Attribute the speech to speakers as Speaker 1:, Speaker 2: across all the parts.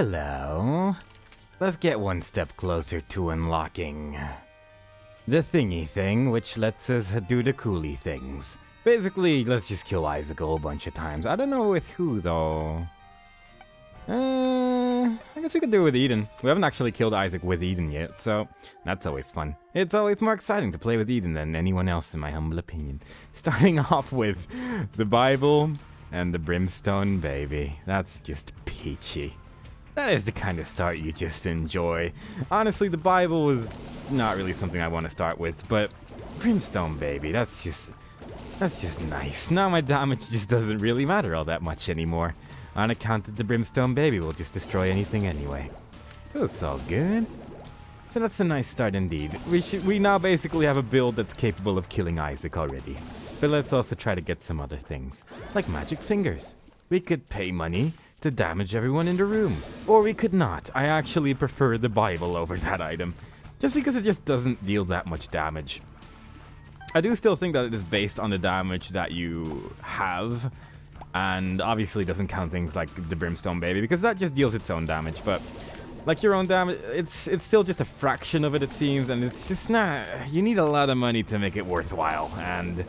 Speaker 1: Hello. Let's get one step closer to unlocking the thingy thing, which lets us do the coolie things. Basically, let's just kill Isaac a whole bunch of times. I don't know with who, though. I guess we could do it with Eden. We haven't actually killed Isaac with Eden yet, so that's always fun. It's always more exciting to play with Eden than anyone else, in my humble opinion. Starting off with the Bible and the Brimstone Baby. That's just peachy. That is the kind of start you just enjoy. Honestly, the Bible is not really something I want to start with, but Brimstone Baby, that's just nice. Now my damage just doesn't really matter all that much anymore, on account that the Brimstone Baby will just destroy anything anyway. So it's all good. So that's a nice start indeed. We now basically have a build that's capable of killing Isaac already. But let's also try to get some other things, like magic fingers. We could pay money to damage everyone in the room. Or we could not. I actually prefer the Bible over that item, just because it just doesn't deal that much damage. I do still think that it is based on the damage that you have, and obviously doesn't count things like the Brimstone Baby, because that just deals its own damage, but like your own damage, it's still just a fraction of it, it seems, and it's just not, you need a lot of money to make it worthwhile, and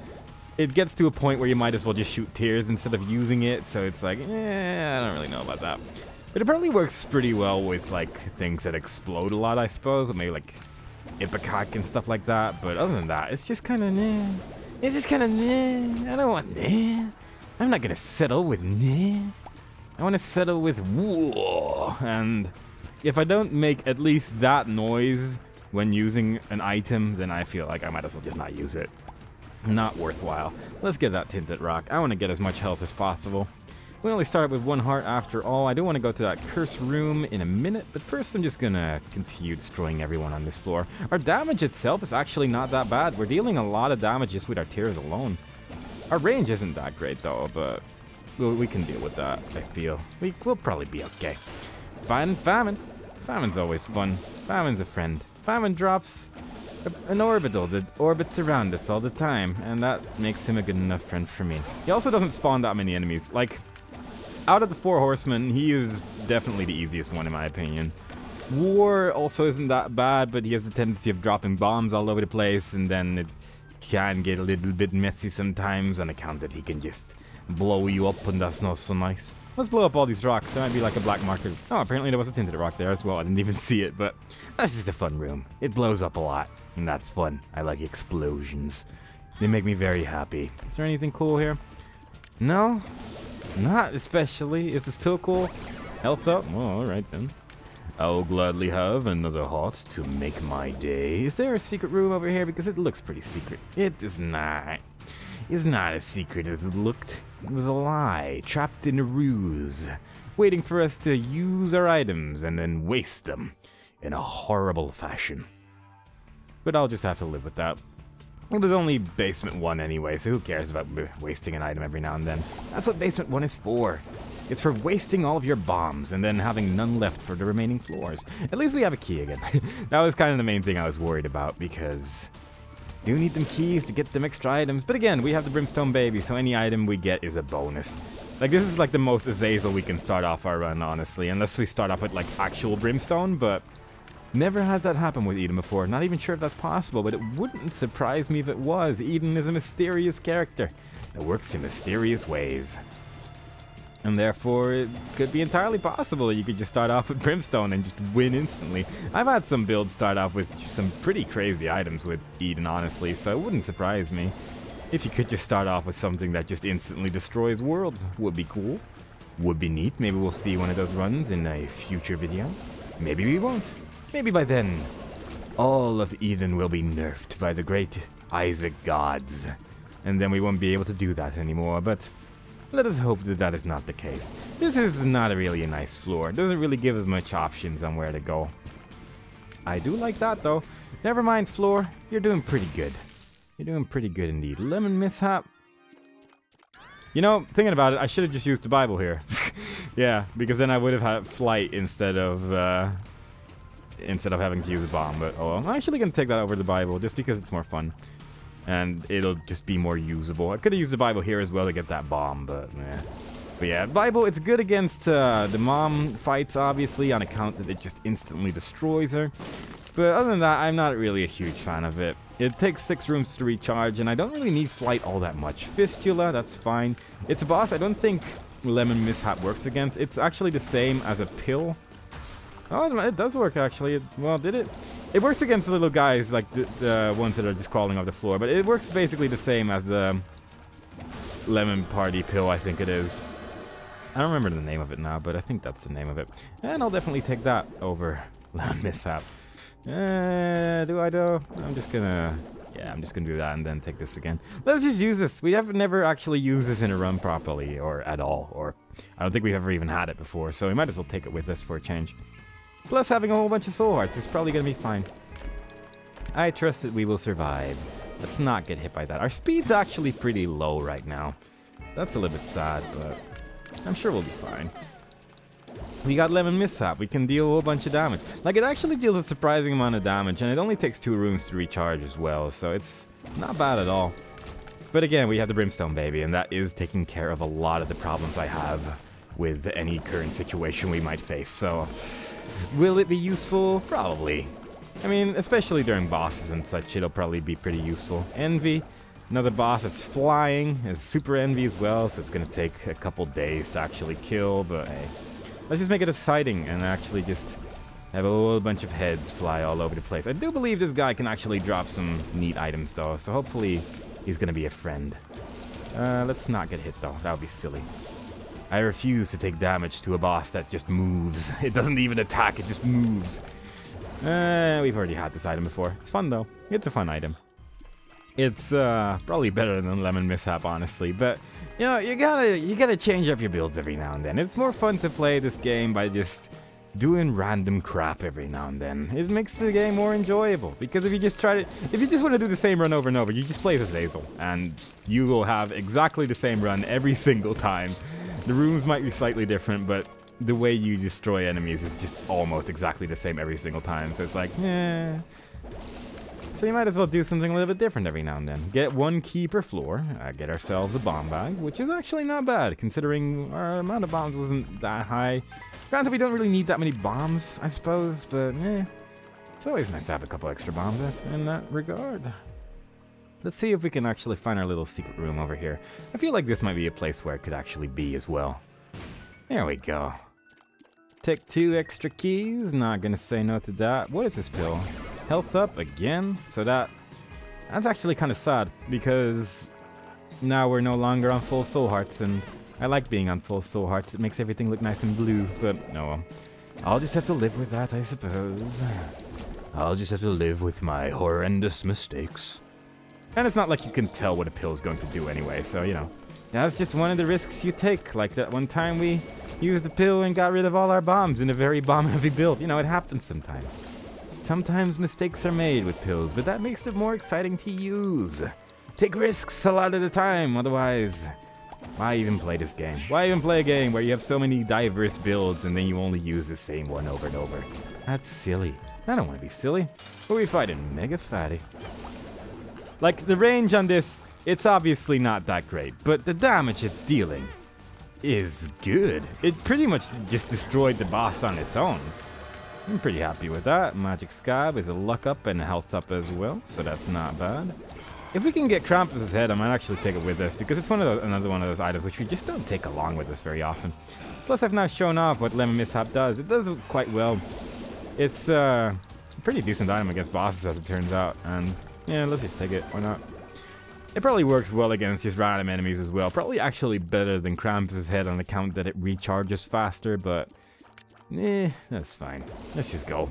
Speaker 1: it gets to a point where you might as well just shoot tears instead of using it, so it's like, I don't really know about that. It apparently works pretty well with, like, things that explode a lot, I suppose, maybe, like, Ipecac and stuff like that, but other than that, it's just kind of, It's just kind of, I don't want, I'm not gonna settle with, I want to settle with, whoa, and if I don't make at least that noise when using an item, then I feel like I might as well just not use it. Not worthwhile. Let's get that Tinted Rock. I want to get as much health as possible. We only started with 1 heart after all. I do want to go to that curse room in a minute, but first I'm just going to continue destroying everyone on this floor. Our damage itself is actually not that bad. We're dealing a lot of damage just with our tears alone. Our range isn't that great though, but we can deal with that, I feel. We'll probably be okay. Fighting Famine. Famine's always fun. Famine's a friend. Famine drops an orbital that orbits around us all the time, and that makes him a good enough friend for me. He also doesn't spawn that many enemies. Like, out of the 4 horsemen, he is definitely the easiest one in my opinion. War also isn't that bad, but he has a tendency of dropping bombs all over the place, and then it can get a little bit messy sometimes on account that he can just blow you up, and that's not so nice. Let's blow up all these rocks. There might be like a black marker. Oh, apparently there was a tinted rock there as well. I didn't even see it, but that's just a fun room. It blows up a lot, and that's fun. I like explosions. They make me very happy. Is there anything cool here? No? Not especially. Is this pill cool? Health up? Oh, alright then. I'll gladly have another heart to make my day. Is there a secret room over here? Because it looks pretty secret. It is not. It's not as secret as it looked. It was a lie, trapped in a ruse, waiting for us to use our items and then waste them in a horrible fashion. But I'll just have to live with that. It was only Basement 1 anyway, so who cares about wasting an item every now and then? That's what Basement 1 is for. It's for wasting all of your bombs and then having none left for the remaining floors. At least we have a key again. That was kind of the main thing I was worried about, because do need them keys to get them extra items. But again, we have the Brimstone Baby, so any item we get is a bonus. Like, this is like the most Azazel we can start off our run, honestly. Unless we start off with, like, actual Brimstone, but never had that happen with Eden before. Not even sure if that's possible, but it wouldn't surprise me if it was. Eden is a mysterious character that works in mysterious ways. And therefore, it could be entirely possible that you could just start off with Brimstone and just win instantly. I've had some builds start off with some pretty crazy items with Eden, honestly, so it wouldn't surprise me if you could just start off with something that just instantly destroys worlds. Would be cool. Would be neat. Maybe we'll see one of those runs in a future video. Maybe we won't. Maybe by then, all of Eden will be nerfed by the great Isaac gods, and then we won't be able to do that anymore, but let us hope that that is not the case. This is not really a nice floor. It doesn't really give us much options on where to go. I do like that, though. Never mind, floor. You're doing pretty good. You're doing pretty good indeed. Lemon mishap. You know, thinking about it, I should have just used the Bible here. Yeah, because then I would have had flight instead of having to use a bomb. But oh, I'm actually going to take that over the Bible just because it's more fun. And it'll just be more usable. I could have used the Bible here as well to get that bomb, but But yeah, Bible, it's good against the mom fights, obviously, on account that it just instantly destroys her. But other than that, I'm not really a huge fan of it. It takes 6 rooms to recharge, and I don't really need Flight all that much. Fistula, that's fine. It's a boss I don't think Lemon Mishap works against. It's actually the same as a pill. Oh, it does work, actually. Well, did it? It works against the little guys, like the ones that are just crawling off the floor. But it works basically the same as the Lemon Party pill, I think it is. I don't remember the name of it now, but I think that's the name of it. And I'll definitely take that over Lemon Mishap. Do I though? I'm just gonna do that and then take this again. Let's just use this. We have never actually used this in a run properly or at all, or I don't think we've ever even had it before, so we might as well take it with us for a change. Plus having a whole bunch of soul hearts is probably gonna be fine. I trust that we will survive. Let's not get hit by that. Our speed's actually pretty low right now. That's a little bit sad, but I'm sure we'll be fine. We got Lemon Mishap. We can deal a whole bunch of damage. Like, it actually deals a surprising amount of damage, and it only takes 2 rooms to recharge as well, so it's not bad at all. But again, we have the Brimstone Baby, and that is taking care of a lot of the problems I have with any current situation we might face, so will it be useful? Probably. I mean, especially during bosses and such, it'll probably be pretty useful. Envy, another boss that's flying, is super envy as well, so it's going to take a couple days to actually kill, but hey. Let's just make it exciting and actually just have a whole bunch of heads fly all over the place. I do believe this guy can actually drop some neat items though, so hopefully he's going to be a friend. Let's not get hit though, that would be silly. I refuse to take damage to a boss that just moves. It doesn't even attack, it just moves. We've already had this item before. It's fun though, it's a fun item. It's probably better than Lemon Mishap, honestly, but you know, you gotta change up your builds every now and then. It's more fun to play this game by just doing random crap every now and then. It makes the game more enjoyable, because if you just want to do the same run over and over, you just play as Hazel, and you will have exactly the same run every single time. The rooms might be slightly different, but the way you destroy enemies is just almost exactly the same every single time, so it's like, eh. So you might as well do something a little bit different every now and then. Get 1 key per floor, get ourselves a bomb bag, which is actually not bad, considering our amount of bombs wasn't that high. Granted, we don't really need that many bombs, I suppose, but it's always nice to have a couple extra bombs in that regard. Let's see if we can actually find our little secret room over here. I feel like this might be a place where it could actually be as well. There we go. Take 2 extra keys, not gonna say no to that. What is this pill? Health up again, so that's actually kind of sad, because now we're no longer on full soul hearts, and I like being on full soul hearts. It makes everything look nice and blue, but no, I'll just have to live with that, I suppose. I'll just have to live with my horrendous mistakes. And it's not like you can tell what a pill is going to do anyway, so you know, that's just one of the risks you take. Like that one time we used the pill and got rid of all our bombs in a very bomb-heavy build. You know, it happens sometimes. Sometimes mistakes are made with pills, but that makes it more exciting to use. Take risks a lot of the time, otherwise, why even play this game? Why even play a game where you have so many diverse builds and then you only use the same one over and over? That's silly. I don't want to be silly. Who are we fighting? Mega Fatty. Like, the range on this, it's obviously not that great, but the damage it's dealing is good. It pretty much just destroyed the boss on its own. I'm pretty happy with that. Magic Scab is a luck up and a health up as well, so that's not bad. If we can get Krampus's head, I might actually take it with us, because it's another one of those items which we just don't take along with us very often. Plus, I've now shown off what Lemon Mishap does. It does quite well. It's a pretty decent item against bosses, as it turns out, and yeah, let's just take it. Why not? It probably works well against just random enemies as well. Probably actually better than Krampus's head on account that it recharges faster, but that's fine. Let's just go.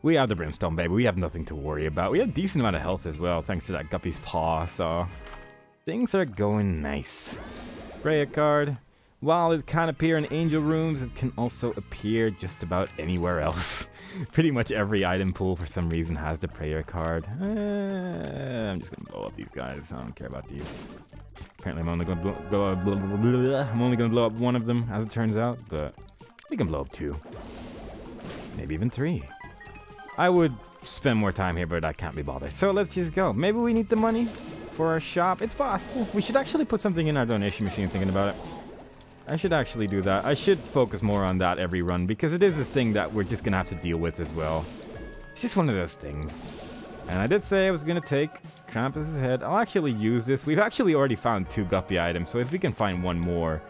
Speaker 1: We have the Brimstone Baby. We have nothing to worry about. We have a decent amount of health as well, thanks to that Guppy's Paw, so things are going nice. Prayer card. While it can appear in angel rooms, it can also appear just about anywhere else. Pretty much every item pool for some reason has the prayer card. I'm just gonna blow up these guys. I don't care about these. Apparently I'm only gonna blow up one of them, as it turns out, but we can blow up 2. Maybe even 3. I would spend more time here, but I can't be bothered. So let's just go. Maybe we need the money for our shop. It's possible. We should actually put something in our donation machine, thinking about it. I should actually do that. I should focus more on that every run, because it is a thing that we're just gonna have to deal with as well. It's just one of those things. And I did say I was gonna take Krampus's head. I'll actually use this. We've actually already found 2 Guppy items, so if we can find one more,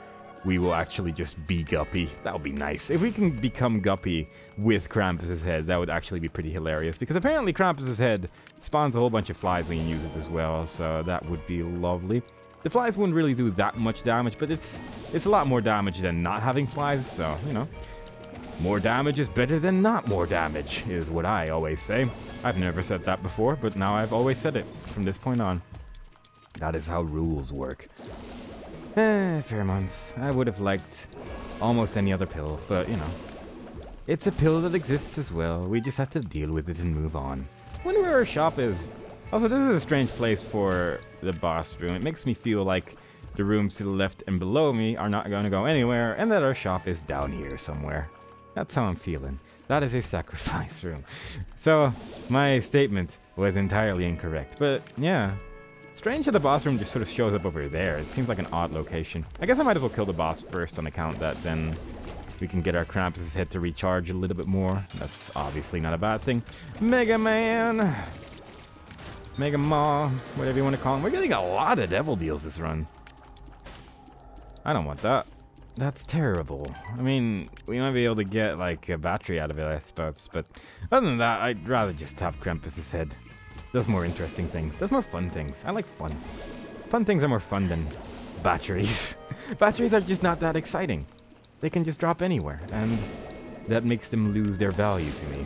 Speaker 1: we will actually just be Guppy. That would be nice. If we can become Guppy with Krampus's head, that would actually be pretty hilarious, because apparently Krampus's head spawns a whole bunch of flies when you use it as well, so that would be lovely. The flies wouldn't really do that much damage, but it's a lot more damage than not having flies, so, you know. More damage is better than not more damage, is what I always say. I've never said that before, but now I've always said it from this point on. That is how rules work. Pheromones. I would have liked almost any other pill, but, you know. It's a pill that exists as well. We just have to deal with it and move on. Wonder where our shop is. Also, this is a strange place for the boss room. It makes me feel like the rooms to the left and below me are not going to go anywhere, and that our shop is down here somewhere. That's how I'm feeling. That is a sacrifice room. So, my statement was entirely incorrect. But, yeah. Strange that the boss room just sort of shows up over there. It seems like an odd location. I guess I might as well kill the boss first on account that then we can get our Krampus's head to recharge a little bit more. That's obviously not a bad thing. Mega Man! Mega Maw, whatever you want to call him. We're getting a lot of devil deals this run. I don't want that. That's terrible. I mean, we might be able to get, like, a battery out of it, I suppose. But other than that, I'd rather just have Krampus's head. Does more interesting things. Does more fun things. I like fun. Fun things are more fun than batteries. Batteries are just not that exciting. They can just drop anywhere, and that makes them lose their value to me.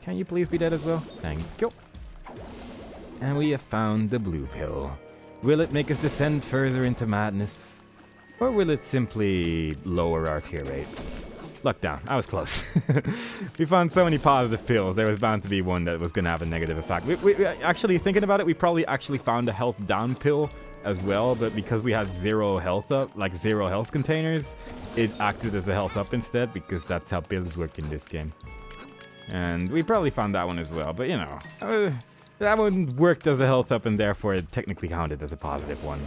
Speaker 1: Can you please be dead as well? Thank you. And we have found the blue pill. Will it make us descend further into madness? Or will it simply lower our tear rate? Luck down. I was close. We found so many positive pills. There was bound to be one that was going to have a negative effect. We actually, thinking about it, we probably actually found a health down pill as well. But because we had 0 health up, like 0 health containers, it acted as a health up instead, because that's how pills work in this game. And we probably found that one as well. But, you know, that one worked as a health up, and therefore it technically counted as a positive one.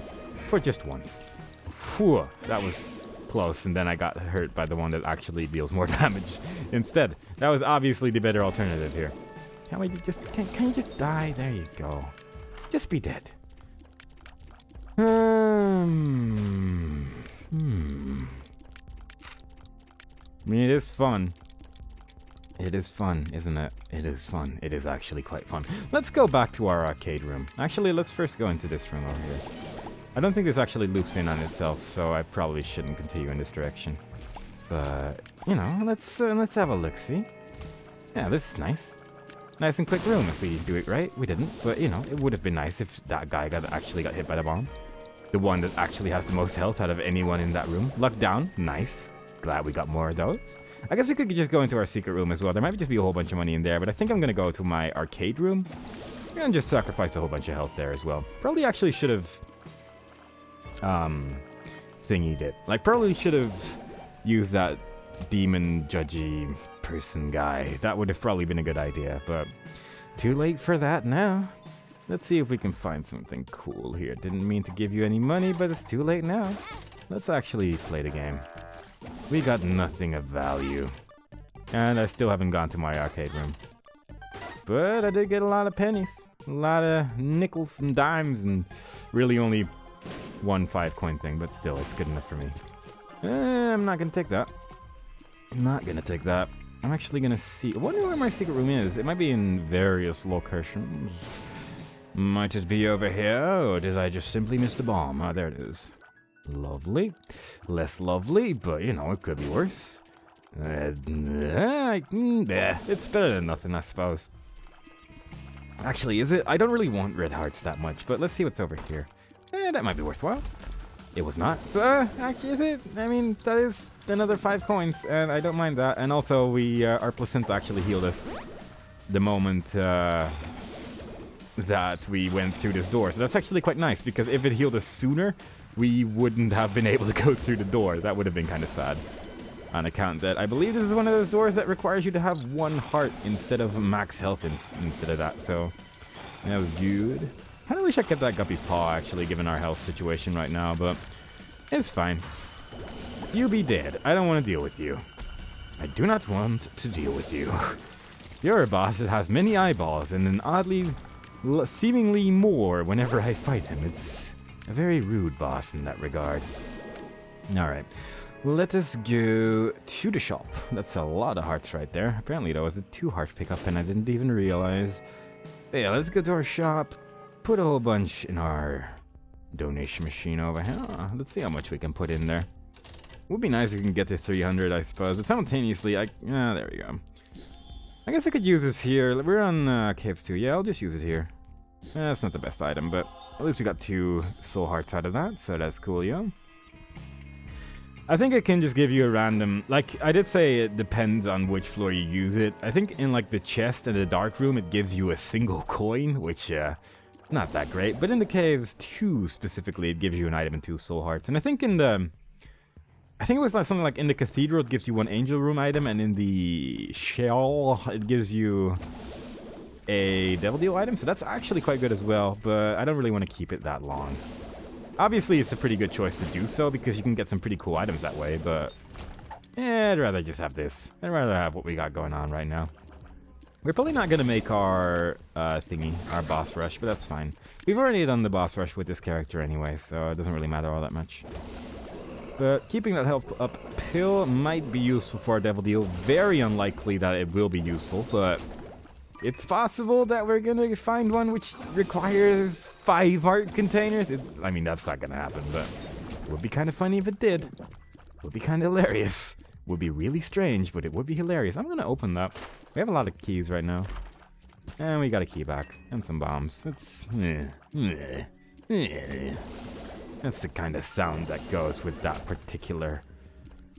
Speaker 1: For just once. Whew, that was close, and then I got hurt by the one that actually deals more damage instead. That was obviously the better alternative here. Can we just, can you just die? There you go. Just be dead. I mean, it is fun. It is fun, isn't it? It is fun. It is actually quite fun. Let's go back to our arcade room. Actually, let's first go into this room over here. I don't think this actually loops in on itself, so I probably shouldn't continue in this direction. But, you know, let's have a look-see. Yeah, this is nice. Nice and quick room if we do it right. We didn't, but, you know, it would have been nice if that guy actually got hit by the bomb. The one that actually has the most health out of anyone in that room. Luck down. Nice. Glad we got more of those. I guess we could just go into our secret room as well. There might just be a whole bunch of money in there, but I think I'm going to go to my arcade room and just sacrifice a whole bunch of health there as well. Probably actually should have thingied it. Like, probably should have used that demon judgy person guy. That would have probably been a good idea, but too late for that now. Let's see if we can find something cool here. Didn't mean to give you any money, but it's too late now. Let's actually play the game. We got nothing of value. And I still haven't gone to my arcade room. But I did get a lot of pennies. A lot of nickels and dimes, and really only one 5-coin thing, but still, it's good enough for me. I'm not gonna take that. I'm not gonna take that. I'm actually gonna see. I wonder where my secret room is. It might be in various locations. Might it be over here, or did I just simply miss the bomb? Ah, there it is. Lovely. Less lovely, but, you know, it could be worse. It's better than nothing, I suppose. Actually, is it? I don't really want red hearts that much, but let's see what's over here. That might be worthwhile. It was not. Actually, is it? I mean, that is another 5 coins, and I don't mind that. And also, our placenta actually healed us the moment that we went through this door. So that's actually quite nice, because if it healed us sooner, we wouldn't have been able to go through the door. That would have been kind of sad. On account that I believe this is one of those doors that requires you to have 1 heart instead of max health instead of that. So that was good. Kind of wish I kept that Guppy's paw, actually, given our health situation right now, but it's fine. You be dead. I don't want to deal with you. I do not want to deal with you. You're a boss that has many eyeballs and an oddly, seemingly more whenever I fight him. It's a very rude boss in that regard. Alright. Let us go to the shop. That's a lot of hearts right there. Apparently that was a 2-heart pickup and I didn't even realize. But yeah, let's go to our shop. Put a whole bunch in our donation machine over here. Let's see how much we can put in there. Would be nice if we can get to 300, I suppose. But simultaneously, there we go. I guess I could use this here. We're on Caves 2. Yeah, I'll just use it here. That's not the best item, but at least we got 2 soul hearts out of that, so that's cool, yo. I think it can just give you a random... Like, I did say it depends on which floor you use it. I think in, like, the chest and the dark room, it gives you a single coin, which, not that great. But in the Caves 2, specifically, it gives you an item and 2 soul hearts. And I think in the... I think it was like something like in the Cathedral, it gives you 1 Angel Room item, and in the Shell, it gives you a Devil Deal item. So that's actually quite good as well, but I don't really want to keep it that long. Obviously, it's a pretty good choice to do so, because you can get some pretty cool items that way, but I'd rather just have this. I'd rather have what we got going on right now. We're probably not going to make our thingy, our boss rush, but that's fine. We've already done the boss rush with this character anyway, so it doesn't really matter all that much. But keeping that health up pill might be useful for our Devil Deal. Very unlikely that it will be useful, but it's possible that we're gonna find one which requires 5 heart containers. I mean, that's not gonna happen, but it would be kind of funny if it did. It would be kind of hilarious. It would be really strange, but it would be hilarious. I'm gonna open that. We have a lot of keys right now. And we got a key back. And some bombs. It's... That's the kind of sound that goes with that particular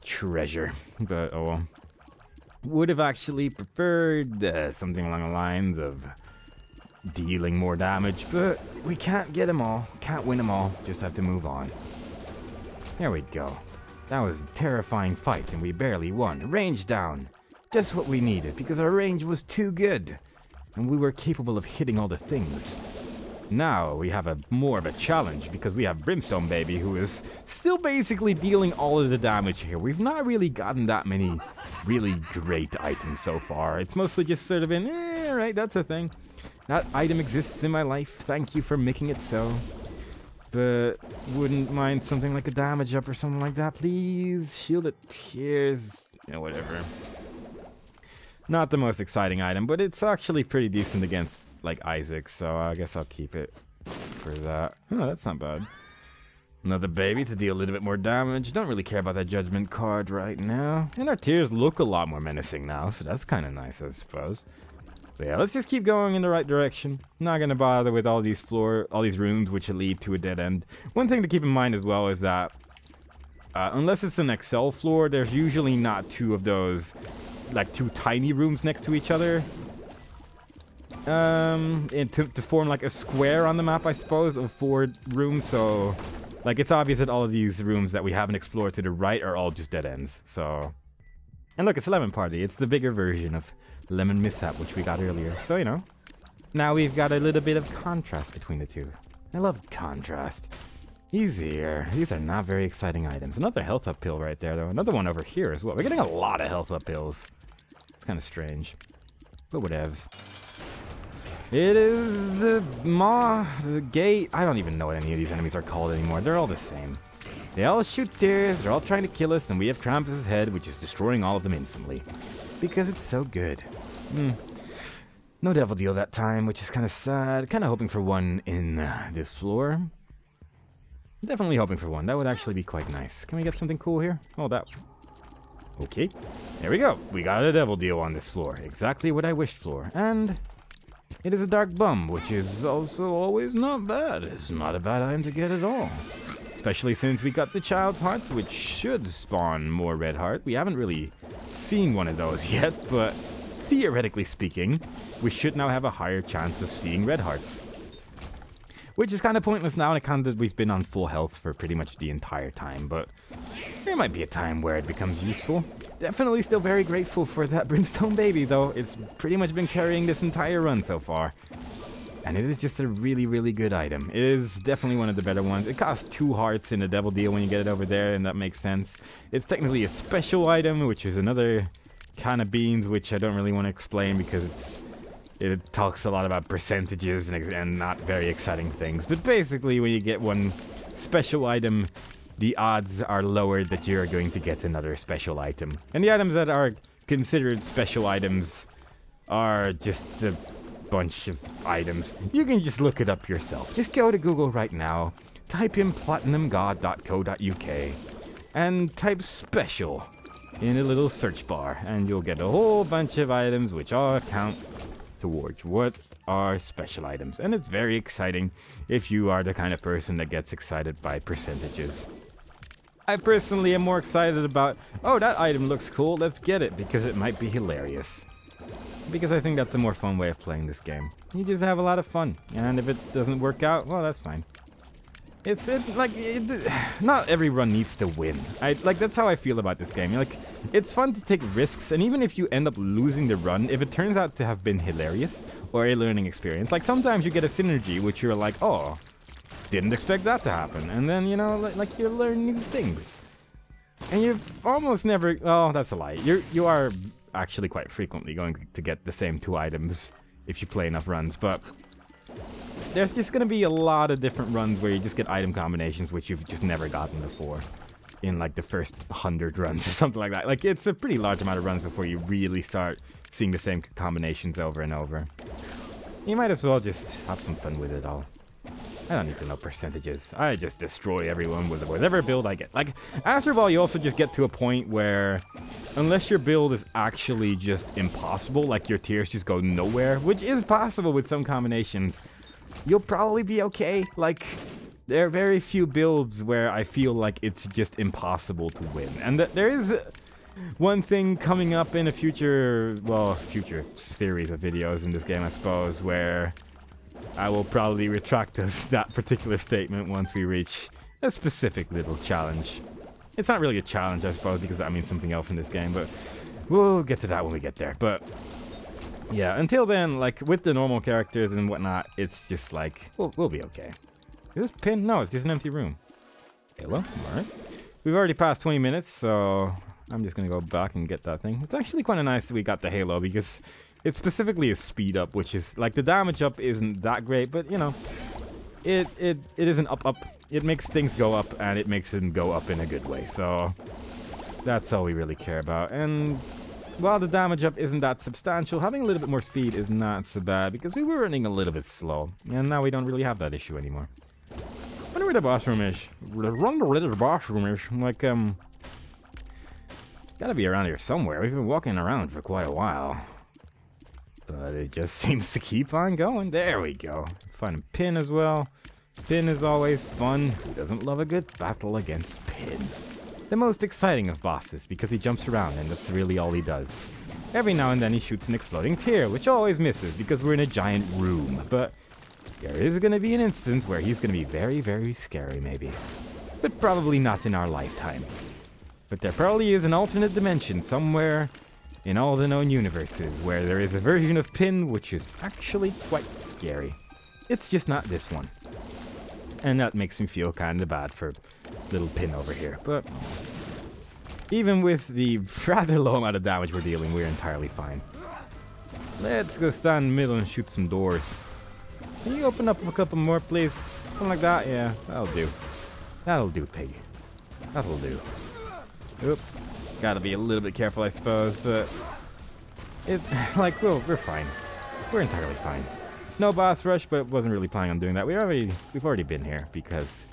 Speaker 1: treasure. But, oh well. Would have actually preferred something along the lines of dealing more damage, but we can't get them all. Can't win them all. Just have to move on. There we go. That was a terrifying fight, and we barely won. Range down. Just what we needed, because our range was too good. And we were capable of hitting all the things. Now we have more of a challenge because we have Brimstone Baby, who is still basically dealing all of the damage here. We've not really gotten that many really great items so far. It's mostly just sort of been, right, that's a thing. That item exists in my life. Thank you for making it so. But wouldn't mind something like a damage up or something like that, please. Shield of Tears, whatever. Not the most exciting item, but it's actually pretty decent against like Isaac, so I guess I'll keep it for that. Oh, that's not bad. Another baby to deal a little bit more damage. Don't really care about that judgment card right now. And our tears look a lot more menacing now, so that's kind of nice, I suppose. But yeah, let's just keep going in the right direction. Not gonna bother with all these rooms which lead to a dead end. One thing to keep in mind as well is that unless it's an Excel floor, there's usually not 2 of those, like 2 tiny rooms next to each other. And to form like a square on the map, I suppose, of 4 rooms. So like it's obvious that all of these rooms that we haven't explored to the right are all just dead ends. So, and look, it's Lemon Party. It's the bigger version of Lemon Mishap, which we got earlier. So, now we've got a little bit of contrast between the 2. I love contrast. Easier. These are not very exciting items. Another health up pill right there, though. Another one over here as well. We're getting a lot of health up pills. It's kind of strange, but whatevs. It is the gate. I don't even know what any of these enemies are called anymore. They're all the same. They all shoot tears. They're all trying to kill us, and we have Krampus's head, which is destroying all of them instantly. Because it's so good. No Devil Deal that time, which is kind of sad. Kind of hoping for one in this floor. Definitely hoping for one. That would actually be quite nice. Can we get something cool here? Oh, that... Okay. There we go. We got a Devil Deal on this floor. Exactly what I wished for. And... it is a Dark Bum, which is also always not bad. It's not a bad item to get at all. Especially since we got the Child's Heart, which should spawn more Red Heart. We haven't really seen one of those yet, but theoretically speaking, we should now have a higher chance of seeing Red Hearts. Which is kind of pointless now on account that we've been on full health for pretty much the entire time, but there might be a time where it becomes useful. Definitely still very grateful for that Brimstone Baby, though. It's pretty much been carrying this entire run so far. And it is just a really, really good item. It is definitely one of the better ones. It costs 2 hearts in the Devil Deal when you get it over there, and that makes sense. It's technically a special item, which is another can of beans, which I don't really want to explain because it talks a lot about percentages and not very exciting things. But basically, when you get one special item, the odds are lowered that you're going to get another special item. And the items that are considered special items are just a bunch of items. You can just look it up yourself. Just go to Google right now, type in platinumgod.co.uk, and type special in a little search bar, and you'll get a whole bunch of items which all count towards what are special items. And it's very exciting if you are the kind of person that gets excited by percentages. I personally am more excited about, oh, that item looks cool, let's get it, because it might be hilarious. Because I think that's a more fun way of playing this game. You just have a lot of fun, and if it doesn't work out, well, that's fine. Not every run needs to win. That's how I feel about this game. Like, it's fun to take risks, and even if you end up losing the run, if it turns out to have been hilarious or a learning experience, like sometimes you get a synergy which you're like, oh, didn't expect that to happen, and then, you know, like you learn new things. And you almost never, oh, that's a lie. You are actually quite frequently going to get the same 2 items if you play enough runs, but there's just going to be a lot of different runs where you just get item combinations which you've just never gotten before in like the first 100 runs or something like that. Like, it's a pretty large amount of runs before you really start seeing the same combinations over and over. You might as well just have some fun with it all. I don't need to know percentages. I just destroy everyone with whatever build I get. Like, after a while, you also just get to a point where, unless your build is actually just impossible, like your tiers just go nowhere, which is possible with some combinations, you'll probably be okay. Like, there are very few builds where I feel like it's just impossible to win. And there is one thing coming up in a future series of videos in this game, I suppose, where I will probably retract that particular statement once we reach a specific little challenge. It's not really a challenge, I suppose, because that means something else in this game, but we'll get to that when we get there. But yeah, until then, like, with the normal characters and whatnot, it's just like, we'll be okay. Is this pin? No, it's just an empty room. Halo? Alright. We've already passed 20 minutes, so I'm just gonna go back and get that thing. It's actually kind of nice that we got the Halo, because it's specifically a speed up, which is, like, the damage up isn't that great, but, you know, it is an up. It makes things go up, and it makes them go up in a good way, so that's all we really care about. And while the damage up isn't that substantial, having a little bit more speed is not so bad, because we were running a little bit slow, and now we don't really have that issue anymore. I wonder where the boss room is. Run where the boss room is. Like, gotta be around here somewhere. We've been walking around for quite a while. But it just seems to keep on going. There we go. Find a Pin as well. Pin is always fun. Who doesn't love a good battle against Pin? The most exciting of bosses, because he jumps around and that's really all he does. Every now and then he shoots an exploding tear, which always misses because we're in a giant room. But there is going to be an instance where he's going to be very, very scary, maybe. But probably not in our lifetime. But there probably is an alternate dimension somewhere in all the known universes where there is a version of Pin which is actually quite scary. It's just not this one. And that makes me feel kind of bad for little Pin over here. But even with the rather low amount of damage we're dealing, we're entirely fine. Let's go stand in the middle and shoot some doors. Can you open up a couple more, please? Something like that? Yeah, that'll do. That'll do, pig. That'll do. Oop. Gotta be a little bit careful, I suppose, but we're fine. We're entirely fine. No boss rush, but wasn't really planning on doing that. We've already been here because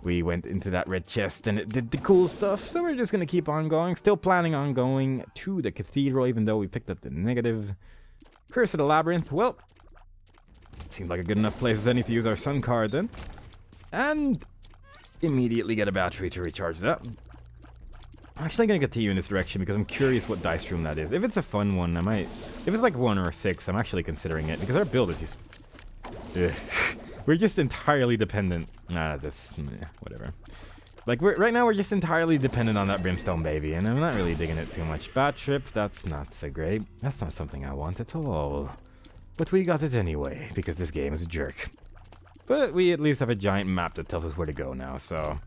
Speaker 1: we went into that red chest and it did the cool stuff. So we're just gonna keep on going. Still planning on going to the cathedral, even though we picked up the negative. Curse of the Labyrinth. Well, seems like a good enough place as any to use our sun card then, and immediately get a battery to recharge that. I'm actually gonna continue in this direction because I'm curious what dice room that is. If it's a fun one, I might. If it's like 1 or 6, I'm actually considering it because our build is just. We're just entirely dependent. Whatever. Like right now, we're just entirely dependent on that brimstone baby, and I'm not really digging it too much. Bat trip, that's not so great. That's not something I want at all. But we got it anyway, because this game is a jerk. But we at least have a giant map that tells us where to go now, so...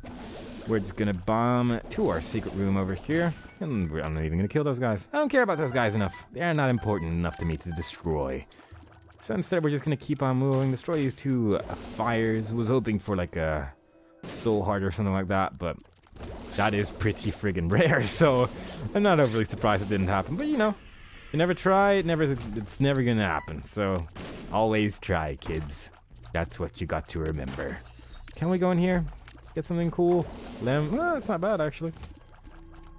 Speaker 1: We're just gonna bomb to our secret room over here. And I'm not even gonna kill those guys. I don't care about those guys enough. They're not important enough to me to destroy. So instead, we're just gonna keep on moving. Destroy these two fires. Was hoping for like a soul heart or something like that, but that is pretty friggin' rare. So I'm not overly surprised it didn't happen. But you know, you never try, it's never gonna happen. So always try, kids. That's what you got to remember. Can we go in here? Get something cool? Well, that's not bad actually.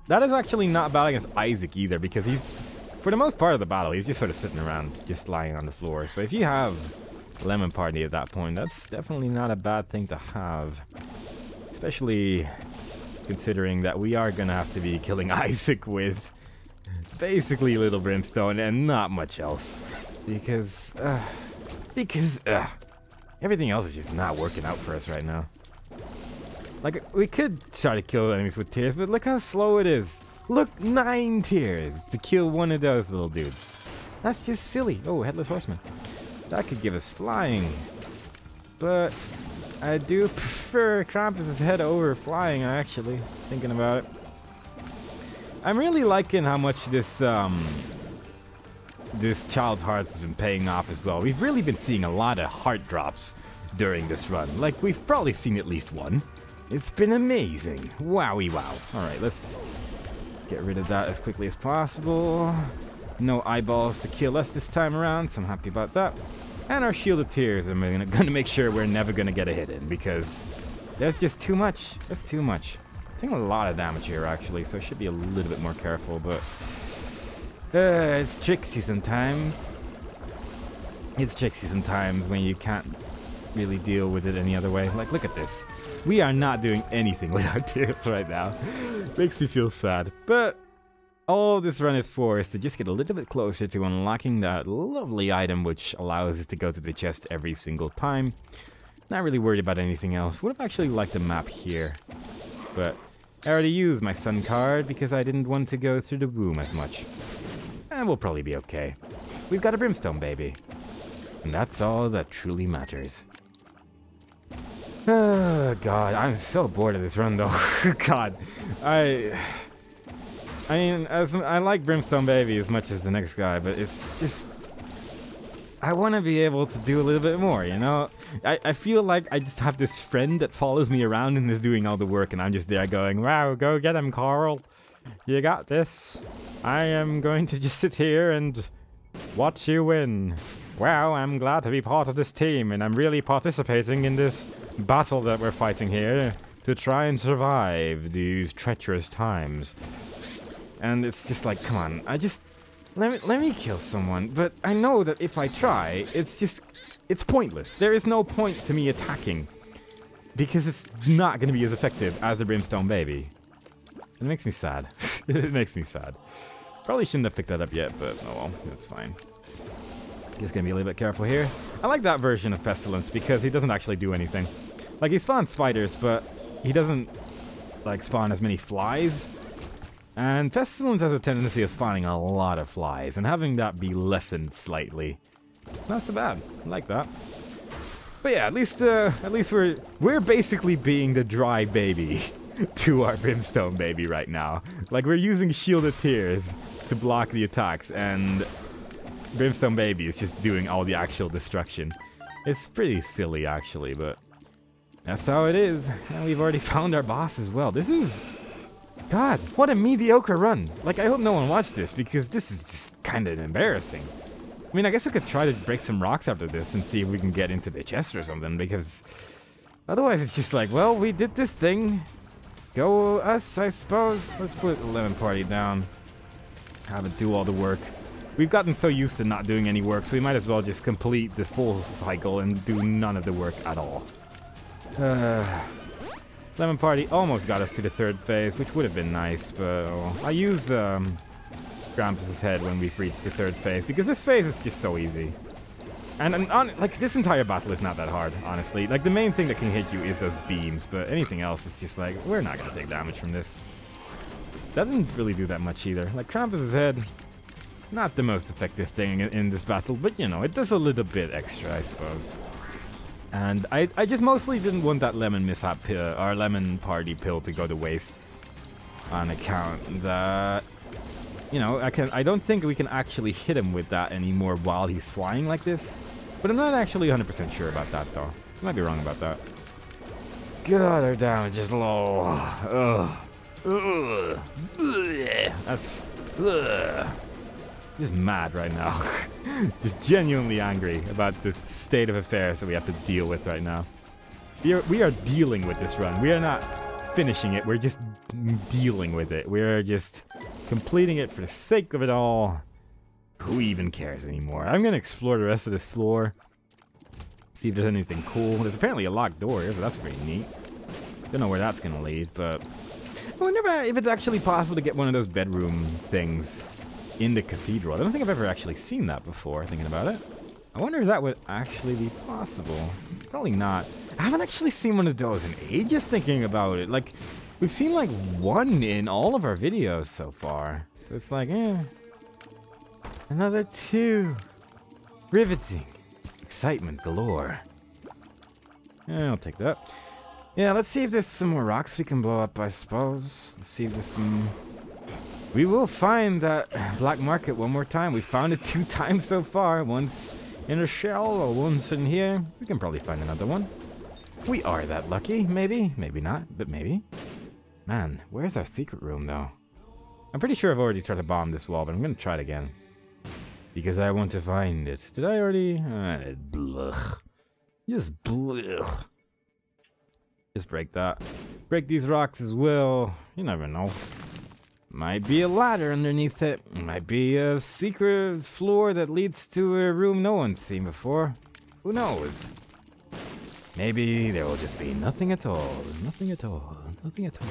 Speaker 1: That is actually not bad against Isaac either, because he's, for the most part of the battle, he's just sort of sitting around, just lying on the floor. So if you have Lemon Party at that point, that's definitely not a bad thing to have. Especially considering that we are gonna have to be killing Isaac with basically Little Brimstone and not much else. Because everything else is just not working out for us right now. Like, we could try to kill enemies with tears, but look how slow it is. Look, 9 tears to kill one of those little dudes. That's just silly. Oh, Headless Horseman. That could give us flying. But I do prefer Krampus's head over flying, actually, thinking about it. I'm really liking how much this Child's Hearts has been paying off as well. We've really been seeing a lot of heart drops during this run. Like, we've probably seen at least one. It's been amazing. Wowie wow. Alright, let's get rid of that as quickly as possible. No eyeballs to kill us this time around, so I'm happy about that. And our Shield of Tears, I'm gonna make sure we're never gonna get a hit in, because there's just too much. That's too much. I'm taking a lot of damage here, actually, so I should be a little bit more careful, but... it's tricksy sometimes. It's tricksy sometimes when you can't really deal with it any other way. Like, look at this. We are not doing anything with our tears right now. Makes me feel sad. But all this run is for is to just get a little bit closer to unlocking that lovely item which allows us to go to the chest every single time. Not really worried about anything else. Would have actually liked the map here. But I already used my sun card because I didn't want to go through the womb as much. And we'll probably be okay. We've got a Brimstone baby. And that's all that truly matters. Oh, God, I'm so bored of this run, though. God, I mean, I like Brimstone Baby as much as the next guy, but it's just... I want to be able to do a little bit more, you know? I feel like I just have this friend that follows me around and is doing all the work, and I'm just there going, wow, go get him, Carl. You got this. I am going to just sit here and watch you win. Wow, I'm glad to be part of this team, and I'm really participating in this battle that we're fighting here to try and survive these treacherous times. And it's just like, come on, let me kill someone. But I know that if I try, it's pointless. There is no point to me attacking because it's not going to be as effective as the Brimstone Baby. It makes me sad. It makes me sad. Probably shouldn't have picked that up yet, but oh well, that's fine. Just gonna be a little bit careful here. I like that version of Pestilence because he doesn't actually do anything. Like, he spawns spiders, but he doesn't, like, spawn as many flies. And Pestilence has a tendency of spawning a lot of flies, and having that be lessened slightly, not so bad. I like that. But yeah, at least we're basically being the dry baby to our Brimstone Baby right now. Like, we're using Shield of Tears to block the attacks, and Brimstone Baby is just doing all the actual destruction. It's pretty silly, actually, but that's how it is. And we've already found our boss as well. This is... God, what a mediocre run. Like, I hope no one watched this, because this is just kind of embarrassing. I mean, I guess I could try to break some rocks after this and see if we can get into the chest or something, because otherwise it's just like, well, we did this thing. Go us, I suppose. Let's put the Lemon Party down. Have it do all the work. We've gotten so used to not doing any work, so we might as well just complete the full cycle and do none of the work at all. Lemon Party almost got us to the 3rd phase, which would have been nice, but oh. I use Krampus's head when we've reached the 3rd phase, because this phase is just so easy. And like, this entire battle is not that hard, honestly. Like, the main thing that can hit you is those beams, but anything else is just like, we're not gonna take damage from this. That didn't really do that much either. Like, Krampus's head, Not the most effective thing in this battle, but you know, it does a little bit extra, I suppose. And I just mostly didn't want that lemon mishap pill, or lemon party pill, to go to waste. On account that, you know, I don't think we can actually hit him with that anymore while he's flying like this. But I'm not actually 100% sure about that, though. I might be wrong about that. God, our damage is low. Ugh. Ugh. That's... Ugh. Just mad right now. Just genuinely angry about the state of affairs that we have to deal with right now. We are dealing with this run. We are not finishing it. We're just dealing with it. We're just completing it for the sake of it all. Who even cares anymore? I'm going to explore the rest of this floor. See if there's anything cool. There's apparently a locked door here, so that's pretty neat. Don't know where that's going to lead, but... I wonder if it's actually possible to get one of those bedroom things in the cathedral. I don't think I've ever actually seen that before, thinking about it. I wonder if that would actually be possible. Probably not. I haven't actually seen one of those in ages, thinking about it. Like, we've seen like one in all of our videos so far. So it's like, another two. Riveting. Excitement galore. Yeah, I'll take that. Yeah, let's see if there's some more rocks we can blow up, I suppose. Let's see if there's some... We will find that black market one more time. We found it 2 times so far. Once in a shell or once in here. We can probably find another one. We are that lucky. Maybe. Maybe not, but maybe. Man, where's our secret room, though? I'm pretty sure I've already tried to bomb this wall, but I'm going to try it again. Because I want to find it. Did I already? Blech. Just blech. Just break that. Break these rocks as well. You never know. Might be a ladder underneath it. Might be a secret floor that leads to a room no one's seen before. Who knows? Maybe there will just be nothing at all. Nothing at all. Nothing at all.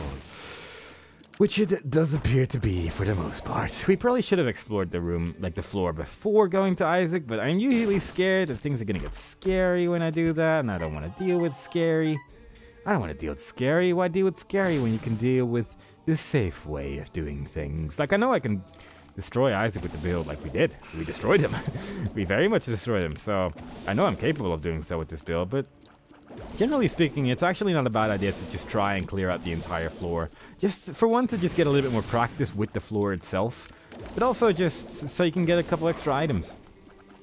Speaker 1: Which it does appear to be for the most part. We probably should have explored the room, like the floor, before going to Isaac, but I'm usually scared that things are gonna get scary when I do that, and I don't want to deal with scary. I don't want to deal with scary. Why deal with scary when you can deal with the safe way of doing things? Like, I know I can destroy Isaac with the build like we did. We destroyed him. We very much destroyed him, so I know I'm capable of doing so with this build, but generally speaking, it's actually not a bad idea to just try and clear out the entire floor. Just, for one, to just get a little bit more practice with the floor itself, but also just so you can get a couple extra items.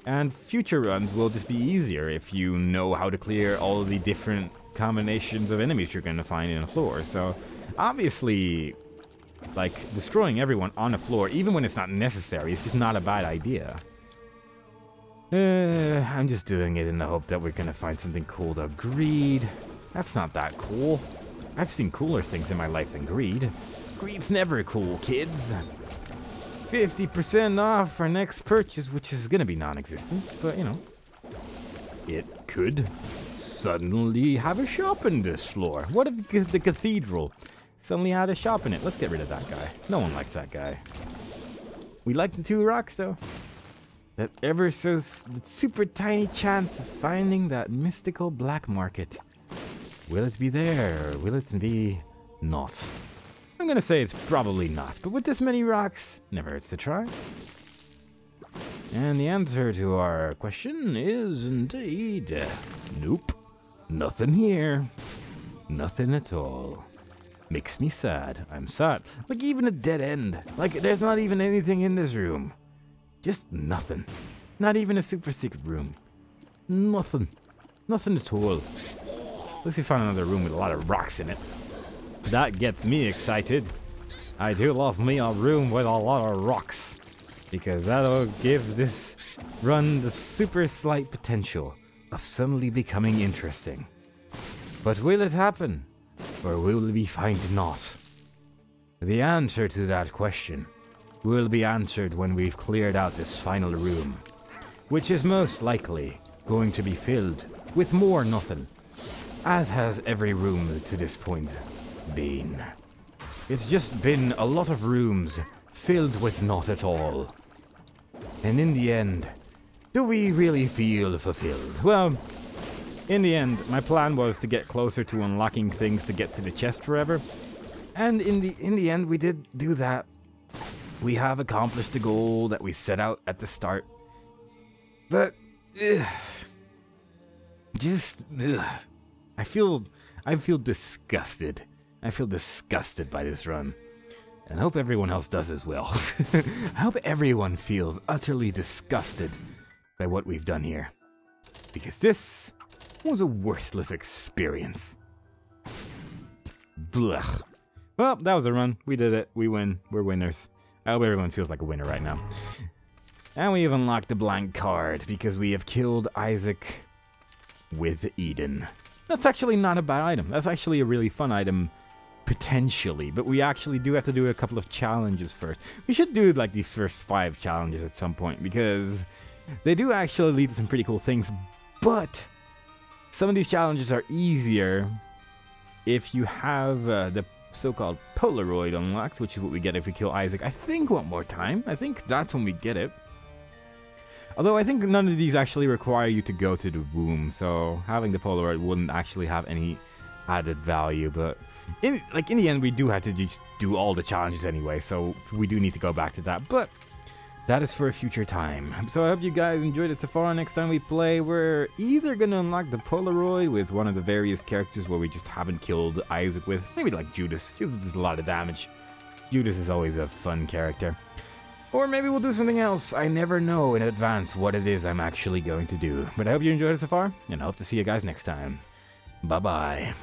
Speaker 1: And future runs will just be easier if you know how to clear all of the different combinations of enemies you're going to find in a floor. So, obviously, like, destroying everyone on a floor, even when it's not necessary, is just not a bad idea. I'm just doing it in the hope that we're gonna find something cool though. Greed. That's not that cool. I've seen cooler things in my life than greed. Greed's never cool, kids. 50% off our next purchase, which is gonna be non-existent, but you know. It could suddenly have a shop in this floor. What if the cathedral suddenly had a shop in it? Let's get rid of that guy. No one likes that guy. We like the 2 rocks though. That ever so super tiny chance of finding that mystical black market. Will it be there, or will it be not? I'm gonna say it's probably not, but with this many rocks, never hurts to try. And the answer to our question is indeed, nope. Nothing here. Nothing at all. Makes me sad. I'm sad. Like even a dead end. Like there's not even anything in this room. Just nothing. Not even a super secret room. Nothing. Nothing at all. Unless we find another room with a lot of rocks in it. That gets me excited. I do love me a room with a lot of rocks. Because that'll give this run the super slight potential of suddenly becoming interesting. But will it happen? Or will we find not? The answer to that question will be answered when we've cleared out this final room, which is most likely going to be filled with more nothing, as has every room to this point been. It's just been a lot of rooms filled with not at all. And in the end, do we really feel fulfilled? Well, in the end, my plan was to get closer to unlocking things to get to the chest forever, and in the end we did do that. We have accomplished the goal that we set out at the start. But, I feel disgusted. I feel disgusted by this run. And I hope everyone else does as well. I hope everyone feels utterly disgusted by what we've done here. Because this was a worthless experience. Blech. Well, that was a run. We did it. We win. We're winners. I hope everyone feels like a winner right now. And we have unlocked a blank card because we have killed Isaac with Eden. That's actually not a bad item. That's actually a really fun item, potentially. But we actually do have to do a couple of challenges first. We should do like these first 5 challenges at some point because they do actually lead to some pretty cool things. But some of these challenges are easier if you have the so-called Polaroid unlocked, which is what we get if we kill Isaac. I think one more time. I think that's when we get it. Although I think none of these actually require you to go to the womb, so having the Polaroid wouldn't actually have any added value. But in the end, we do have to just do all the challenges anyway, so we do need to go back to that. But that is for a future time. So I hope you guys enjoyed it so far. Next time we play, we're either going to unlock the Polaroid with one of the various characters where we just haven't killed Isaac with. Maybe like Judas. Judas does a lot of damage. Judas is always a fun character. Or maybe we'll do something else. I never know in advance what it is I'm actually going to do. But I hope you enjoyed it so far, and I hope to see you guys next time. Bye-bye.